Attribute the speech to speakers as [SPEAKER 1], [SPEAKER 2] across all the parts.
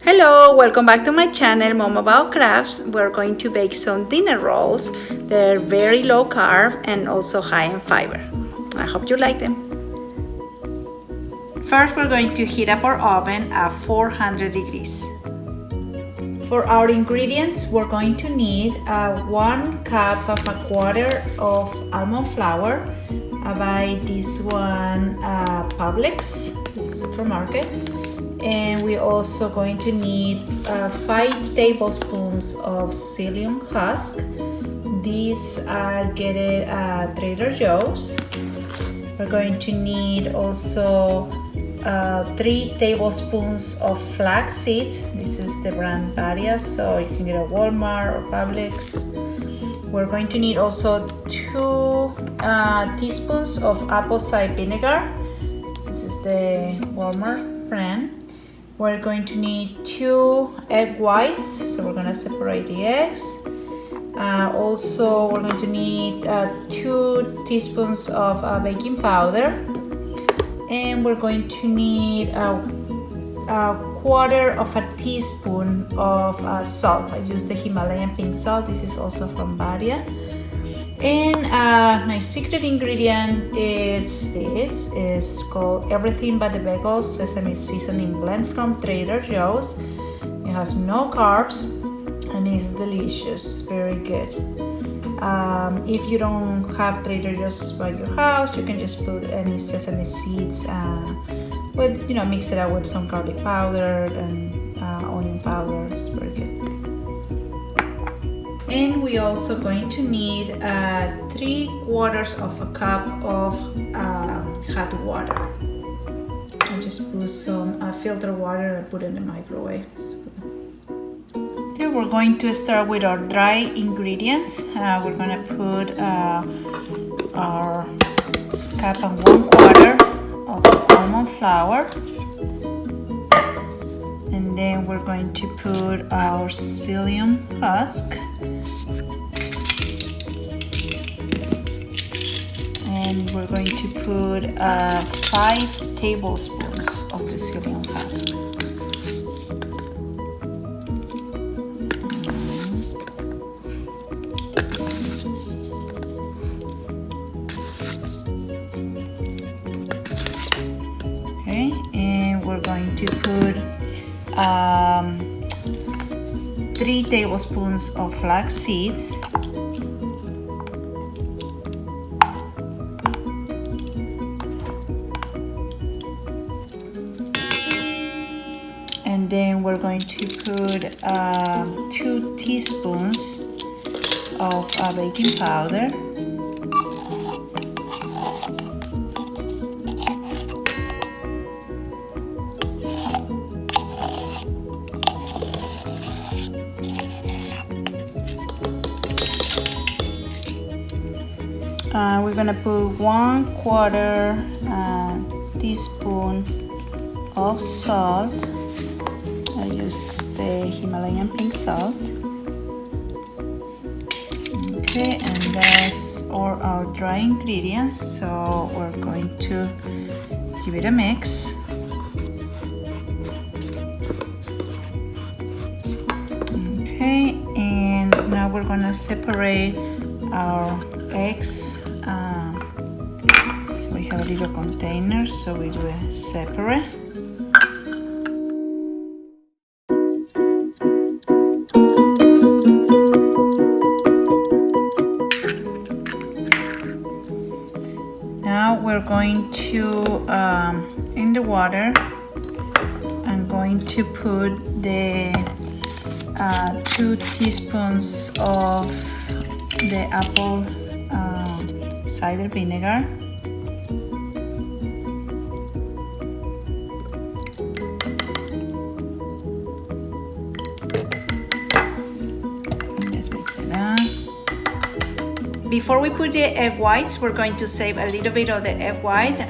[SPEAKER 1] Hello, welcome back to my channel, Mom About Crafts. We're going to bake some dinner rolls. They're very low carb and also high in fiber. I hope you like them. First, we're going to heat up our oven at 400 degrees. For our ingredients, we're going to need 1 cup of 1/4 of almond flour. I buy this one Publix, this is a supermarket. And we're also going to need 5 tablespoons of psyllium husk. These are get it at Trader Joe's. We're going to need also 3 tablespoons of flax seeds. This is the brand Bagel, so you can get at Walmart or Publix. We're going to need also 2 teaspoons of apple cider vinegar. This is the Walmart brand. We're going to need 2 egg whites, so we're going to separate the eggs. Also, we're going to need 2 teaspoons of baking powder, and we're going to need a 1/4 teaspoon of salt. I use the Himalayan pink salt. This is also from Bagel. And my secret ingredient is this. It's called Everything But the Bagel Sesame Seasoning Blend from Trader Joe's. It has no carbs and it's delicious, very good. If you don't have Trader Joe's by your house, you can just put any sesame seeds with, mix it out with some garlic powder and onion powder. It's very good. And we're also going to need 3/4 cup of hot water. I just put some filtered water and put it in the microwave. Here we're going to start with our dry ingredients. We're going to put our cup and 1/4 of almond flour. And then we're going to put our psyllium husk. And we're going to put 5 tablespoons of the psyllium husk. Okay, and we're going to put 3 tablespoons of flax seeds. And then we're going to put 2 teaspoons of baking powder. We're gonna put 1/4 teaspoon of salt. I use the Himalayan pink salt. Okay, and that's all our dry ingredients. So we're going to give it a mix. Okay, and now we're gonna separate our eggs. So we have a little container, so we do it separate. Now we're going to, in the water, I'm going to put the 2 teaspoons of the apple cider vinegar. Just mix it up. Before we put the egg whites, we're going to save a little bit of the egg white.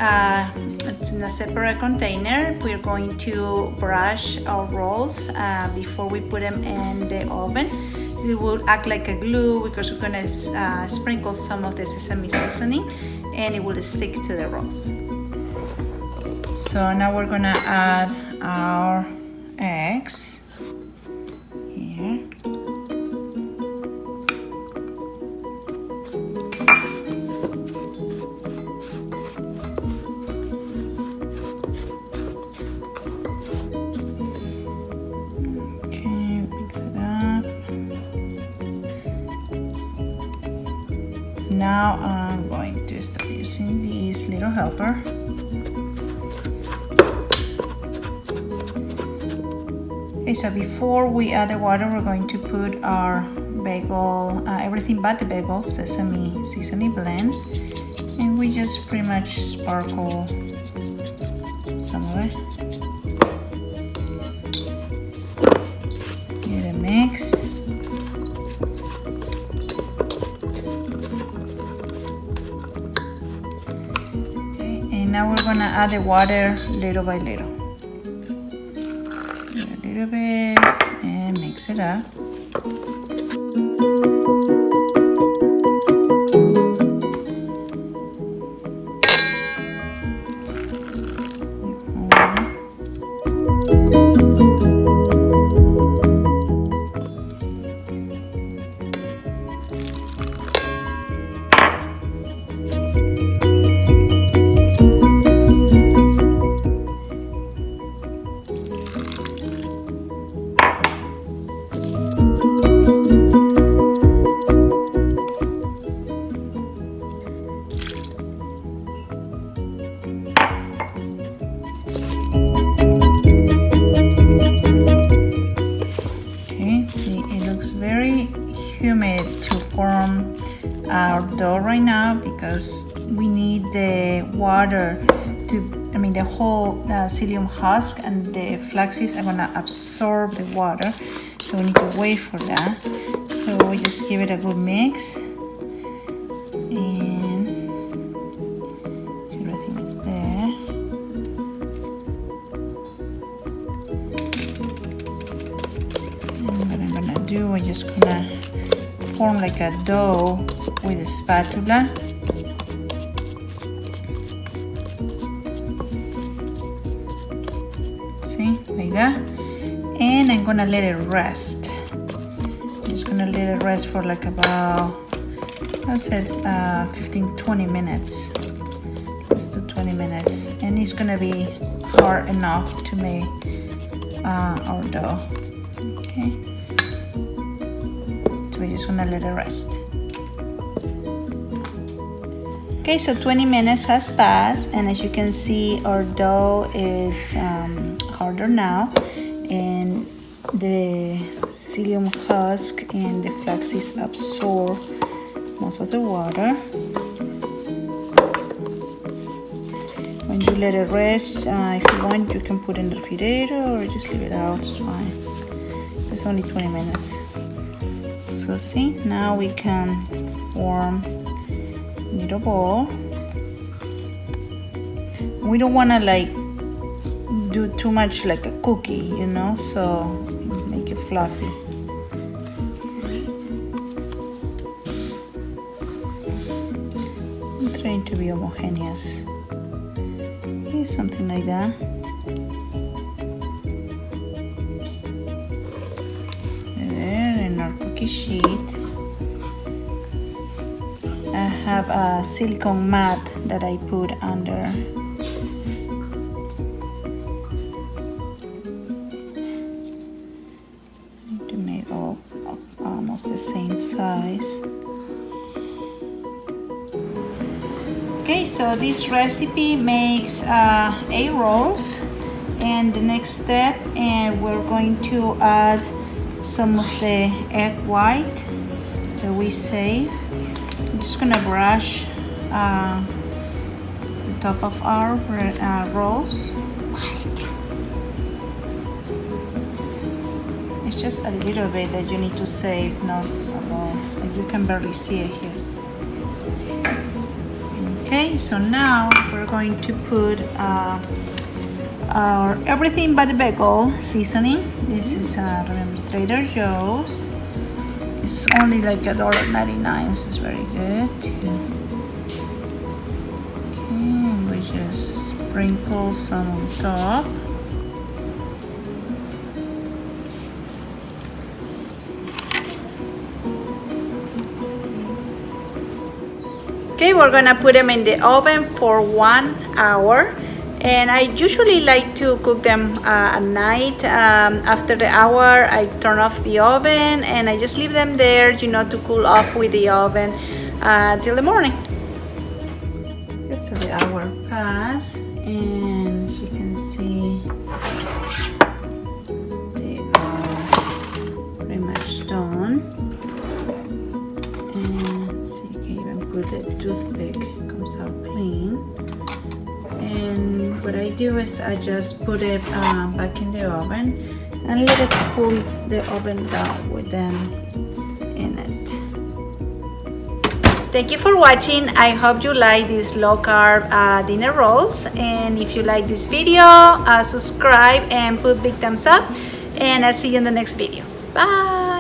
[SPEAKER 1] It's in a separate container. We're going to brush our rolls before we put them in the oven. It will act like a glue because we're gonna sprinkle some of the sesame seasoning and it will stick to the rolls. So now we're gonna add our eggs. now I'm going to start using this little helper. Okay, so before we add the water, we're going to put our bagel, everything but the bagel, sesame seasoning blend, and we just pretty much sprinkle some of it. Give it a mix. Okay, and now we're gonna add the water little by little. A little bit and mix it up. Our dough right now because we need the water to, the whole psyllium husk and the flaxes are gonna absorb the water, so we need to wait for that. So we just give it a good mix and everything is there. And what I'm gonna do, I'm just gonna form like a dough with a spatula. See, like that. And I'm gonna let it rest. I'm just gonna let it rest for like about, I said 15-20 minutes. Close to 20 minutes. And it's gonna be hard enough to make our dough. Okay. We're just gonna let it rest. Okay, so 20 minutes has passed, and as you can see, our dough is harder now, and the psyllium husk and the flaxes absorb most of the water. When you let it rest, if you want, you can put it in the refrigerator or just leave it out. It's fine. It's only 20 minutes. So see, now we can form a little ball. We don't want to like do too much like a cookie, you know, so make it fluffy. I'm trying to be homogeneous. Okay, something like that. Cookie sheet. I have a silicone mat that I put under. To make all almost the same size. Okay, so this recipe makes 8 rolls, and the next step, and we're going to add some of the egg white that we saved. I'm just gonna brush the top of our rolls. It's just a little bit that you need to save, not a lot. Like you can barely see it here. Okay, so now we're going to put our everything but the bagel seasoning. This is remember Trader Joe's. It's only like $1.99, so it's very good. Okay, we just sprinkle some on top. Okay, we're gonna put them in the oven for 1 hour. And I usually like to cook them at night. After the hour, I turn off the oven and I just leave them there, you know, to cool off with the oven. till the morning. Just the hour pass, and as you can see, they are pretty much done. And so you can even put the toothpick, it comes out clean. And what I do is I just put it back in the oven and let it cool the oven down with them in it. Thank you for watching. I hope you like these low carb dinner rolls, and if you like this video, subscribe and put big thumbs up, and I'll see you in the next video. Bye.